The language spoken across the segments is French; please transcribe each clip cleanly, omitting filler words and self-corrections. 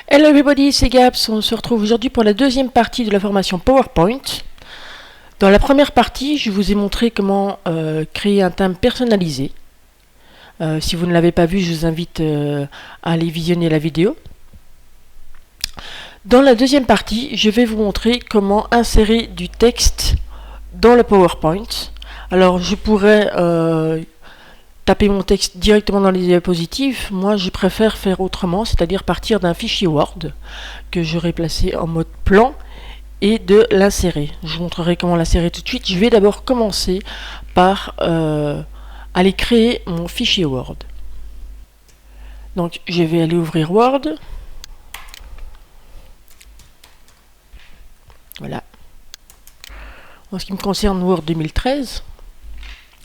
Hello everybody, c'est Gaps. On se retrouve aujourd'hui pour la deuxième partie de la formation PowerPoint. Dans la première partie, je vous ai montré comment créer un thème personnalisé. Si vous ne l'avez pas vu, je vous invite à aller visionner la vidéo. Dans la deuxième partie, je vais vous montrer comment insérer du texte dans le PowerPoint. Alors, je pourrais taper mon texte directement dans les diapositives. Moi, je préfère faire autrement, c'est-à-dire partir d'un fichier Word que j'aurai placé en mode plan et de l'insérer. Je vous montrerai comment l'insérer tout de suite. Je vais d'abord commencer par aller créer mon fichier Word. Donc, je vais aller ouvrir Word. Voilà. En ce qui me concerne Word 2013,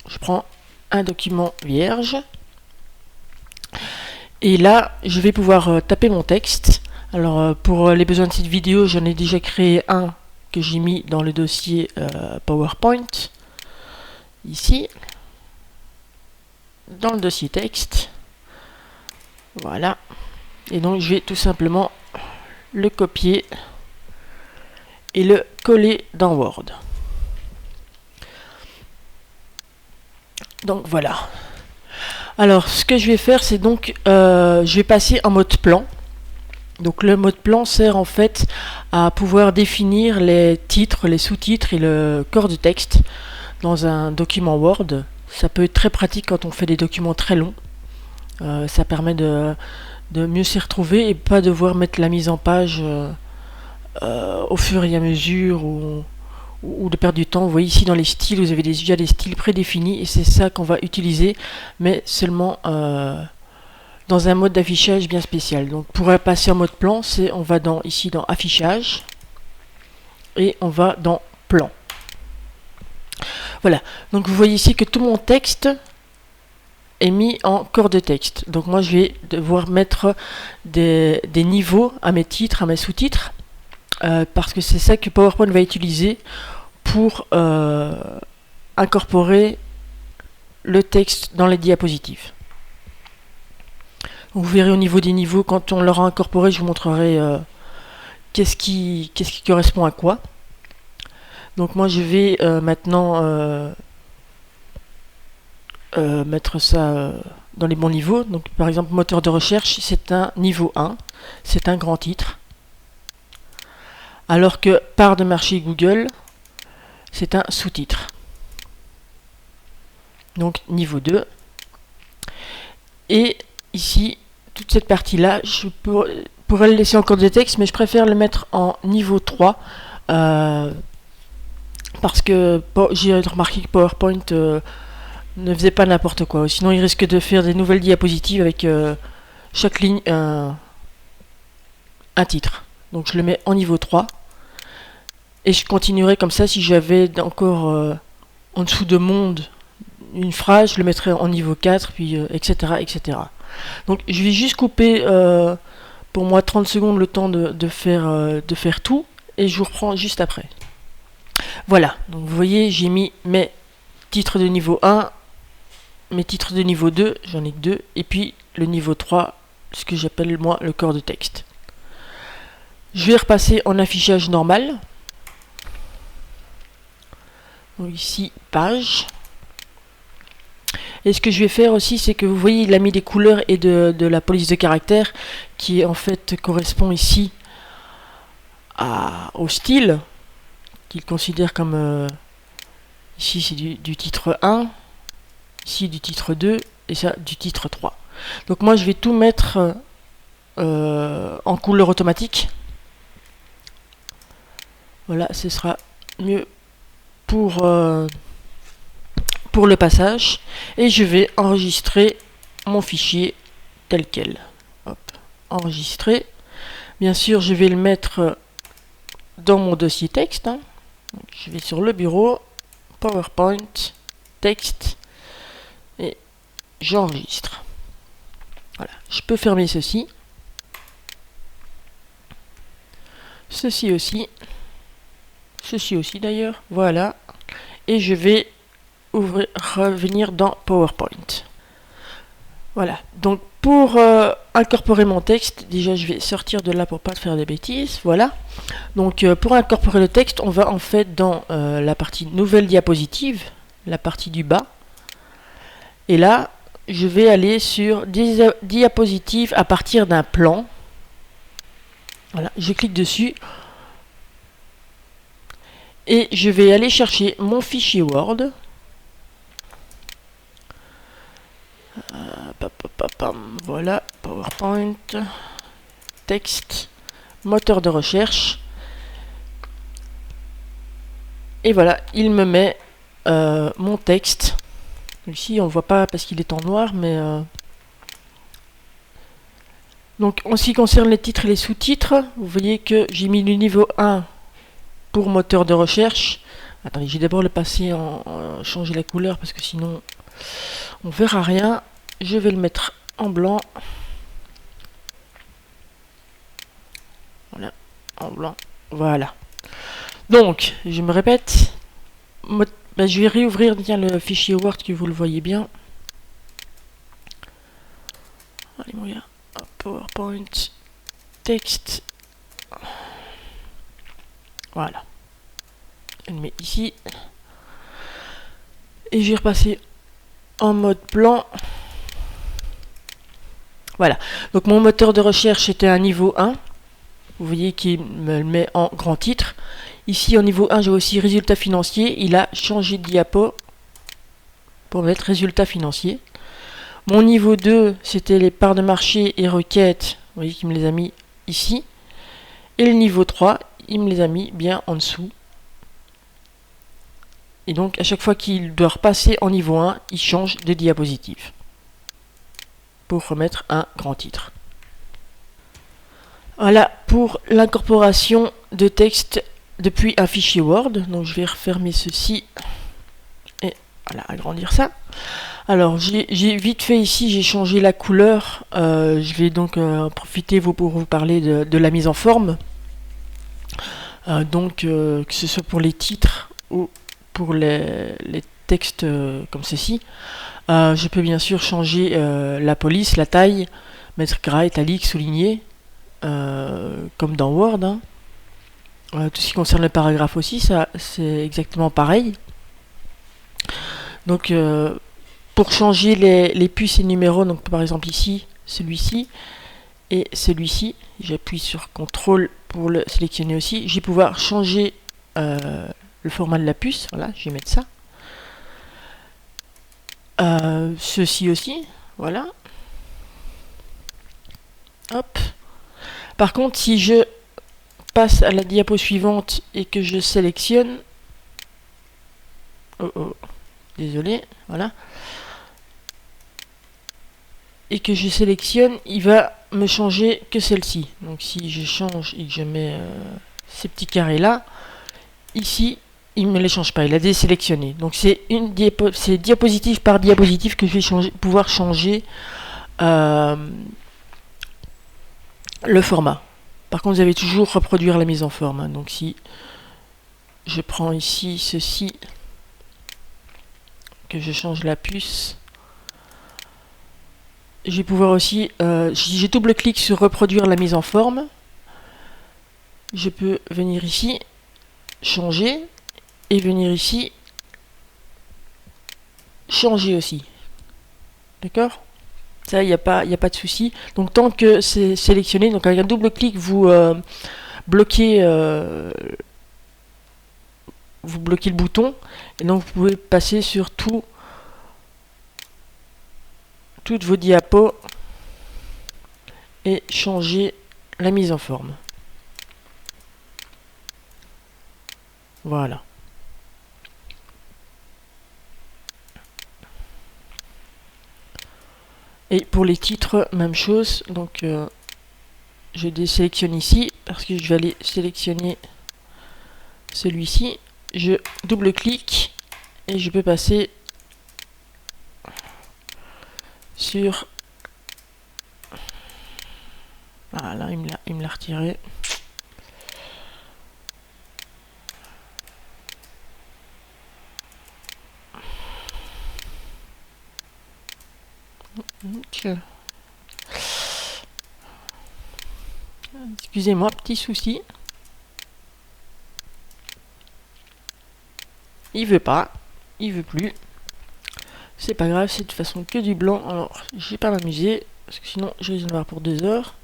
je prends un document vierge et là je vais pouvoir taper mon texte. Alors pour les besoins de cette vidéo, j'en ai déjà créé un que j'ai mis dans le dossier PowerPoint ici dans le dossier texte. Voilà, et donc je vais tout simplement le copier et le coller dans Word. Donc voilà. Alors ce que je vais faire, c'est donc je vais passer en mode plan. Donc le mode plan sert en fait à pouvoir définir les titres, les sous-titres et le corps de texte dans un document Word. Ça peut être très pratique quand on fait des documents très longs. Ça permet de mieux s'y retrouver et pas devoir mettre la mise en page au fur et à mesure ou de perdre du temps. Vous voyez ici dans les styles, vous avez déjà des styles prédéfinis et c'est ça qu'on va utiliser, mais seulement dans un mode d'affichage bien spécial. Donc pour passer en mode plan, on va ici dans affichage et on va dans plan. Voilà, donc vous voyez ici que tout mon texte est mis en corps de texte. Donc moi je vais devoir mettre des niveaux à mes titres, à mes sous-titres. Parce que c'est ça que PowerPoint va utiliser pour incorporer le texte dans les diapositives. Vous verrez au niveau des niveaux, quand on l'aura incorporé, je vous montrerai qu'est-ce qui correspond à quoi. Donc moi je vais maintenant mettre ça dans les bons niveaux. Donc par exemple moteur de recherche, c'est un niveau 1, c'est un grand titre. Alors que part de marché Google, c'est un sous-titre. Donc niveau 2. Et ici, toute cette partie-là, je pourrais le laisser en corps de texte, mais je préfère le mettre en niveau 3. Parce que j'ai remarqué que PowerPoint ne faisait pas n'importe quoi. Sinon, il risque de faire des nouvelles diapositives avec chaque ligne un titre. Donc je le mets en niveau 3. Et je continuerai comme ça. Si j'avais encore en dessous de monde une phrase, je le mettrai en niveau 4, puis etc., etc. Donc je vais juste couper pour moi 30 secondes le temps de faire tout, et je vous reprends juste après. Voilà, donc vous voyez, j'ai mis mes titres de niveau 1, mes titres de niveau 2, j'en ai que 2, et puis le niveau 3, ce que j'appelle moi le corps de texte. Je vais repasser en affichage normal. Donc ici, page. Et ce que je vais faire aussi, c'est que vous voyez, il a mis des couleurs et de la police de caractère qui en fait correspond ici au style qu'il considère comme ici c'est du titre 1, ici du titre 2 et ça du titre 3. Donc moi je vais tout mettre en couleur automatique. Voilà, ce sera mieux pour le passage, et je vais enregistrer mon fichier tel quel. Hop, enregistrer. Bien sûr, je vais le mettre dans mon dossier texte. Donc, je vais sur le bureau, PowerPoint, texte, et j'enregistre. Voilà, je peux fermer ceci. Ceci aussi. Ceci aussi d'ailleurs. Voilà. Et je vais revenir dans PowerPoint. Voilà, donc Pour incorporer mon texte, déjà je vais sortir de là pour pas faire des bêtises, voilà. Donc pour incorporer le texte, on va en fait dans la partie nouvelle diapositive, la partie du bas. Et là, je vais aller sur diapositive à partir d'un plan. Voilà, je clique dessus. Et je vais aller chercher mon fichier Word. Voilà, PowerPoint, texte, moteur de recherche. Et voilà, il me met mon texte. Ici, on ne voit pas parce qu'il est en noir, mais... Donc, en ce qui concerne les titres et les sous-titres, vous voyez que j'ai mis le niveau 1 pour moteur de recherche. Attendez, j'ai d'abord le passer en changer la couleur parce que sinon, on verra rien. Je vais le mettre en blanc. Voilà, en blanc. Voilà. Donc, je me répète. Je vais réouvrir bien le fichier Word que vous le voyez bien. Allez, mon gars. PowerPoint, texte. Voilà. Je le mets ici. Et je vais repasser en mode plan. Voilà. Donc mon moteur de recherche était un niveau 1. Vous voyez qu'il me le met en grand titre. Ici, au niveau 1, j'ai aussi résultats financiers. Il a changé de diapo pour mettre résultats financiers. Mon niveau 2, c'était les parts de marché et requêtes. Vous voyez qu'il me les a mis ici. Et le niveau 3, il me les a mis bien en dessous. Et donc, à chaque fois qu'il doit repasser en niveau 1, il change de diapositive pour remettre un grand titre. Voilà pour l'incorporation de texte depuis un fichier Word. Donc, je vais refermer ceci et voilà, agrandir ça. Alors, j'ai vite fait ici, j'ai changé la couleur. Je vais donc profiter pour vous parler de la mise en forme. Que ce soit pour les titres ou pour les textes comme ceci. Je peux bien sûr changer la police, la taille, mettre gras, italique, souligné, comme dans Word. Hein. Tout ce qui concerne le paragraphe aussi, ça c'est exactement pareil. Donc pour changer les puces et numéros, donc par exemple ici, celui-ci et celui-ci, j'appuie sur CTRL pour le sélectionner aussi. Je vais pouvoir changer le format de la puce. Voilà, je vais mettre ça. Ceci aussi, voilà. Hop. Par contre, si je passe à la diapo suivante et que je sélectionne, désolé, voilà, et que je sélectionne, il va me changer que celle-ci. Donc si je change et que je mets ces petits carrés là, ici, il ne me les change pas, il a désélectionné. Donc c'est diapositive par diapositive que je vais pouvoir changer le format. Par contre, vous avez toujours reproduire la mise en forme. Hein. Donc si je prends ici ceci, que je change la puce, je vais pouvoir aussi, si je double-clique sur reproduire la mise en forme, je peux venir ici, changer, et venir ici, changer aussi. D'accord ? Ça, il n'y a pas de souci. Donc tant que c'est sélectionné, donc avec un double-clic, vous bloquez le bouton, et donc vous pouvez passer sur toutes vos diapos et changer la mise en forme. Voilà. Et pour les titres, même chose. Donc je désélectionne ici parce que je vais aller sélectionner celui-ci. Je double-clique et je peux passer sur... Voilà, il me l'a retiré. Donc, Excusez-moi, petit souci. Il veut pas, il veut plus. C'est pas grave, c'est de toute façon que du blanc. Alors, je vais pas m'amuser, parce que sinon, je vais en avoir pour 2 heures.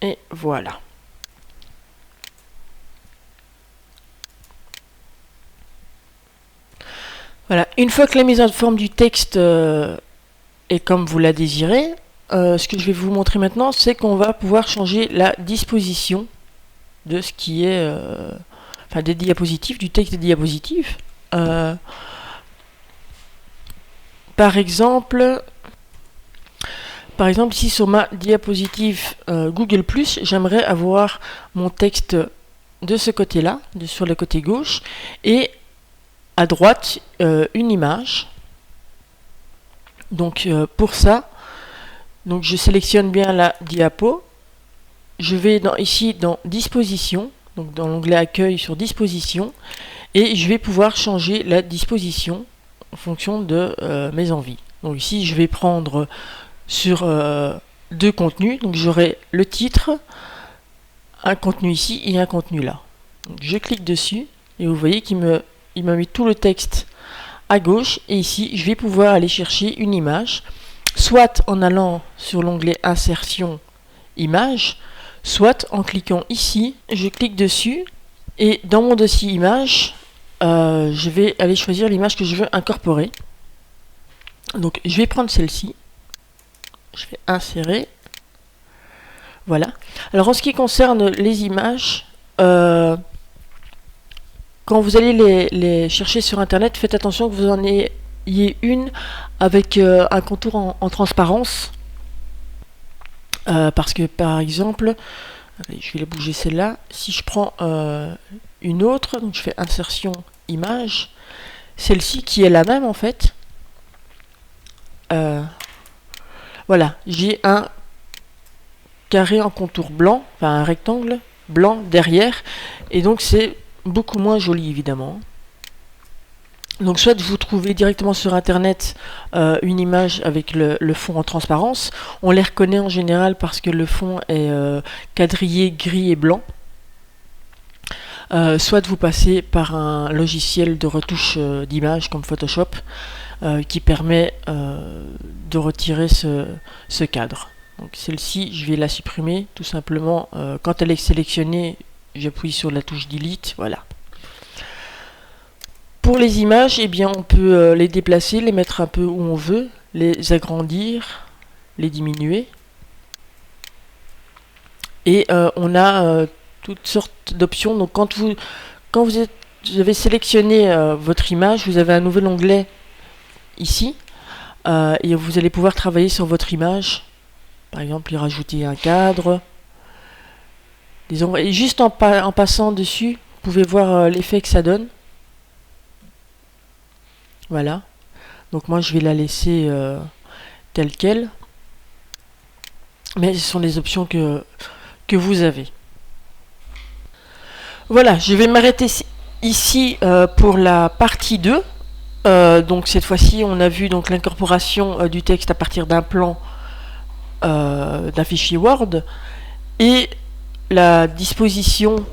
Et voilà. Voilà, une fois que la mise en forme du texte est comme vous la désirez, ce que je vais vous montrer maintenant, c'est qu'on va pouvoir changer la disposition de ce qui est... enfin, des diapositives, du texte des diapositives. Par exemple, ici sur ma diapositive Google+, j'aimerais avoir mon texte de ce côté-là, sur le côté gauche, et à droite une image. Donc pour ça, donc je sélectionne bien la diapo, je vais ici dans disposition, donc dans l'onglet accueil sur disposition, et je vais pouvoir changer la disposition en fonction de mes envies. Donc ici je vais prendre sur 2 contenus, donc j'aurai le titre, un contenu ici et un contenu là. Donc je clique dessus et vous voyez qu'il m'a mis tout le texte à gauche, et ici je vais pouvoir aller chercher une image, soit en allant sur l'onglet insertion image, soit en cliquant ici, je clique dessus et dans mon dossier image, je vais aller choisir l'image que je veux incorporer. Donc je vais prendre celle-ci, je vais insérer, voilà. Alors en ce qui concerne les images, quand vous allez les chercher sur internet, faites attention que vous en ayez une avec un contour en transparence, parce que par exemple, allez, je vais la bouger celle-là, si je prends une autre, donc je fais insertion image, celle-ci qui est la même en fait, voilà, j'ai un carré en contour blanc, enfin un rectangle blanc derrière, et donc c'est beaucoup moins joli évidemment. Donc soit vous trouvez directement sur internet une image avec le fond en transparence, on les reconnaît en général parce que le fond est quadrillé gris et blanc, soit vous passez par un logiciel de retouche d'image comme Photoshop qui permet de retirer ce cadre. Donc celle-ci, je vais la supprimer tout simplement. Quand elle est sélectionnée, j'appuie sur la touche Delete, voilà. Pour les images, eh bien, on peut les déplacer, les mettre un peu où on veut, les agrandir, les diminuer. Et on a toutes sortes d'options. Donc quand vous avez sélectionné votre image, vous avez un nouvel onglet ici. Et vous allez pouvoir travailler sur votre image. Par exemple, y rajouter un cadre. Et juste en passant dessus, vous pouvez voir l'effet que ça donne. Voilà. Donc moi, je vais la laisser telle quelle. Mais ce sont les options que vous avez. Voilà, je vais m'arrêter ici pour la partie 2. Donc cette fois-ci, on a vu donc l'incorporation du texte à partir d'un plan d'un fichier Word et la disposition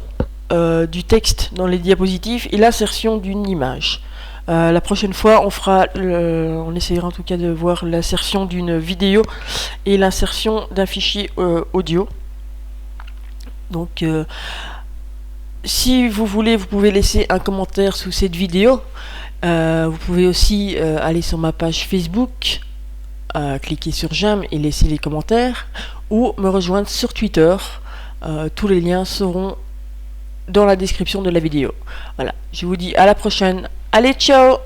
du texte dans les diapositives et l'insertion d'une image. La prochaine fois, on essayera en tout cas de voir l'insertion d'une vidéo et l'insertion d'un fichier audio. Donc si vous voulez, vous pouvez laisser un commentaire sous cette vidéo. Vous pouvez aussi aller sur ma page Facebook, cliquer sur j'aime et laisser les commentaires, ou me rejoindre sur Twitter. Tous les liens seront dans la description de la vidéo. Voilà, je vous dis à la prochaine. Allez, ciao!